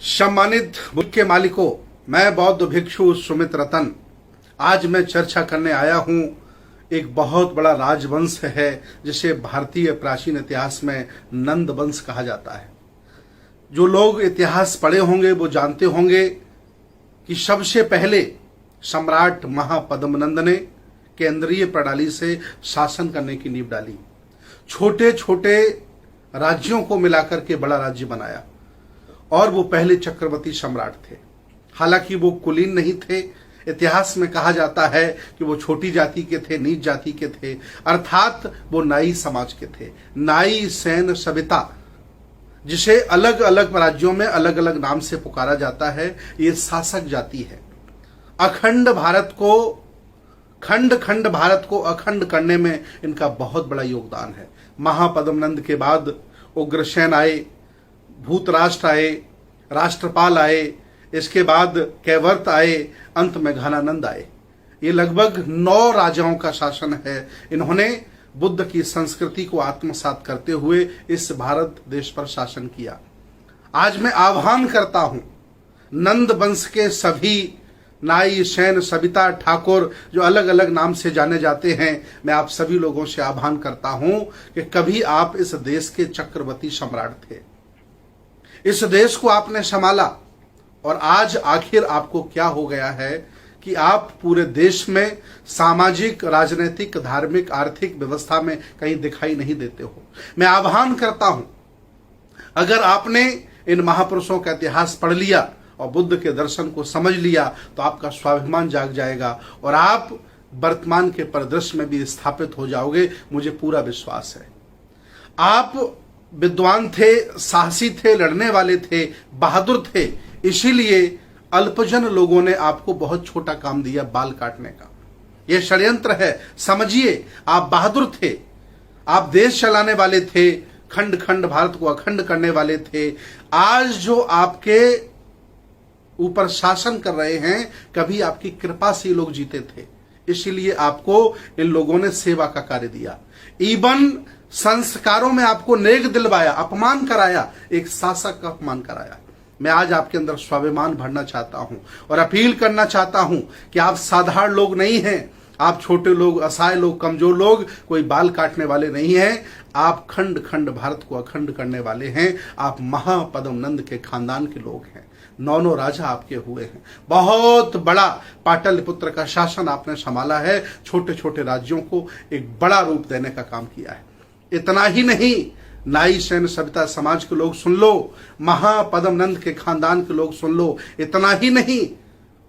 सम्मानित मुल्क के मालिकों, मैं बौद्ध भिक्षु सुमित रतन आज मैं चर्चा करने आया हूं। एक बहुत बड़ा राजवंश है जिसे भारतीय प्राचीन इतिहास में नंद वंश कहा जाता है। जो लोग इतिहास पढ़े होंगे वो जानते होंगे कि सबसे पहले सम्राट महापद्मनंद ने केंद्रीय प्रणाली से शासन करने की नींव डाली। छोटे छोटे राज्यों को मिलाकर के बड़ा राज्य बनाया और वो पहले चक्रवर्ती सम्राट थे। हालांकि वो कुलीन नहीं थे। इतिहास में कहा जाता है कि वो छोटी जाति के थे, नीच जाति के थे, अर्थात वो नाई समाज के थे। नाई, सैन, सविता, जिसे अलग अलग राज्यों में अलग अलग नाम से पुकारा जाता है, ये शासक जाति है। अखंड भारत को खंड भारत को अखंड करने में इनका बहुत बड़ा योगदान है। महापद्मनंद के बाद उग्रसेन आए, भूतराष्ट्र आए, राष्ट्रपाल आए, इसके बाद कैवर्त आए, अंत में घनानंद आए। ये लगभग 9 राजाओं का शासन है। इन्होंने बुद्ध की संस्कृति को आत्मसात करते हुए इस भारत देश पर शासन किया। आज मैं आह्वान करता हूं नंद वंश के सभी नाई, सैन, सविता, ठाकुर जो अलग अलग नाम से जाने जाते हैं, मैं आप सभी लोगों से आह्वान करता हूं कि कभी आप इस देश के चक्रवर्ती सम्राट थे। इस देश को आपने संभाला और आज आखिर आपको क्या हो गया है कि आप पूरे देश में सामाजिक, राजनीतिक, धार्मिक, आर्थिक व्यवस्था में कहीं दिखाई नहीं देते हो। मैं आह्वान करता हूं, अगर आपने इन महापुरुषों का इतिहास पढ़ लिया और बुद्ध के दर्शन को समझ लिया तो आपका स्वाभिमान जाग जाएगा और आप वर्तमान के परिदृश्य में भी स्थापित हो जाओगे। मुझे पूरा विश्वास है। आप विद्वान थे, साहसी थे, लड़ने वाले थे, बहादुर थे, इसीलिए अल्पजन लोगों ने आपको बहुत छोटा काम दिया, बाल काटने का। यह षड्यंत्र है, समझिए। आप बहादुर थे, आप देश चलाने वाले थे, खंड खंड भारत को अखंड करने वाले थे। आज जो आपके ऊपर शासन कर रहे हैं, कभी आपकी कृपा से ये लोग जीते थे, इसीलिए आपको इन लोगों ने सेवा का कार्य दिया। इवन संस्कारों में आपको नेक दिलवाया, अपमान कराया, एक शासक का अपमान कराया। मैं आज आपके अंदर स्वाभिमान भरना चाहता हूं और अपील करना चाहता हूं कि आप साधारण लोग नहीं हैं। आप छोटे लोग, असहाय लोग, कमजोर लोग, कोई बाल काटने वाले नहीं हैं। आप खंड खंड भारत को अखंड करने वाले हैं। आप महापद्मनंद के खानदान के लोग हैं। 9 राजा आपके हुए हैं। बहुत बड़ा पाटलिपुत्र का शासन आपने संभाला है। छोटे छोटे राज्यों को एक बड़ा रूप देने का काम किया है। इतना ही नहीं, नाई, सैन, सविता समाज के लोग सुन लो, महापद्मनंद के खानदान के लोग सुन लो। इतना ही नहीं,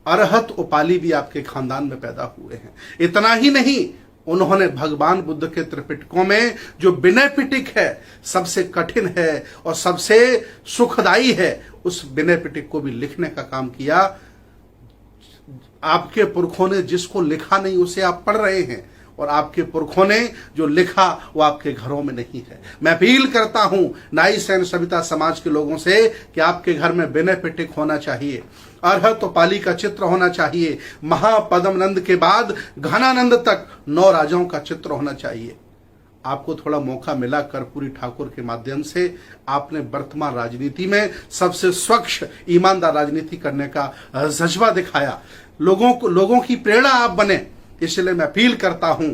अरहत उपाली भी आपके खानदान में पैदा हुए हैं। इतना ही नहीं, उन्होंने भगवान बुद्ध के त्रिपिटकों में जो विनय पिटक है, सबसे कठिन है और सबसे सुखदायी है, उस विनय पिटक को भी लिखने का काम किया। आपके पुरखों ने जिसको लिखा नहीं उसे आप पढ़ रहे हैं, और आपके पुरखों ने जो लिखा वो आपके घरों में नहीं है। मैं अपील करता हूं नाई, सैन, सविता समाज के लोगों से कि आपके घर में विनय पिटक होना चाहिए, अरहत उपाली का चित्र होना चाहिए, महापद्मनंद के बाद घनानंद तक 9 राजाओं का चित्र होना चाहिए। आपको थोड़ा मौका मिला कर्पूरी ठाकुर के माध्यम से, आपने वर्तमान राजनीति में सबसे स्वच्छ, ईमानदार राजनीति करने का जज्बा दिखाया। लोगों की प्रेरणा आप बने। इसलिए मैं अपील करता हूं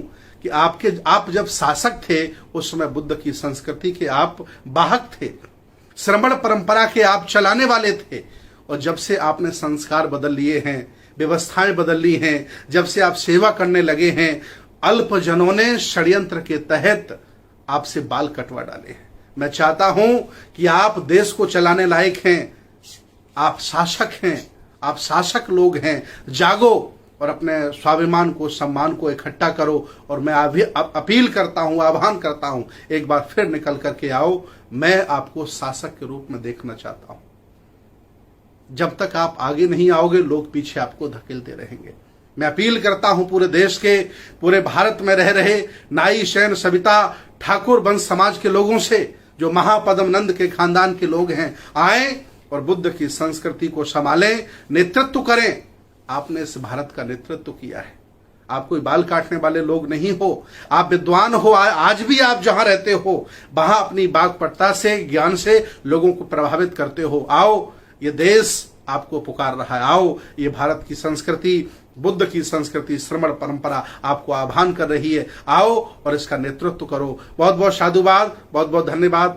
कि आप जब शासक थे उस समय बुद्ध की संस्कृति के आप वाहक थे, श्रमण परंपरा के आप चलाने वाले थे। और जब से आपने संस्कार बदल लिए हैं, व्यवस्थाएं बदल ली हैं, जब से आप सेवा करने लगे हैं, अल्पजनों ने षड्यंत्र के तहत आपसे बाल कटवा डाले हैं। मैं चाहता हूं कि आप देश को चलाने लायक हैं, आप शासक हैं, आप शासक लोग हैं। जागो और अपने स्वाभिमान को, सम्मान को इकट्ठा करो। और मैं अभी अपील करता हूं, आह्वान करता हूं, एक बार फिर निकल करके आओ। मैं आपको शासक के रूप में देखना चाहता हूं। जब तक आप आगे नहीं आओगे, लोग पीछे आपको धकेलते रहेंगे। मैं अपील करता हूं पूरे देश के, पूरे भारत में रह रहे नाई, सैन, सविता, ठाकुर वंश समाज के लोगों से, जो महापद्मनंद के खानदान के लोग हैं, आए और बुद्ध की संस्कृति को संभालें, नेतृत्व करें। आपने इस भारत का नेतृत्व किया है। आप कोई बाल काटने वाले लोग नहीं हो। आप विद्वान हो। आज भी आप जहां रहते हो वहां अपनी वाक्पटुता से, ज्ञान से लोगों को प्रभावित करते हो। आओ ये देश आपको पुकार रहा है। आओ, ये भारत की संस्कृति, बुद्ध की संस्कृति, श्रमण परंपरा आपको आह्वान कर रही है। आओ और इसका नेतृत्व करो। बहुत बहुत साधुवाद, बहुत बहुत धन्यवाद।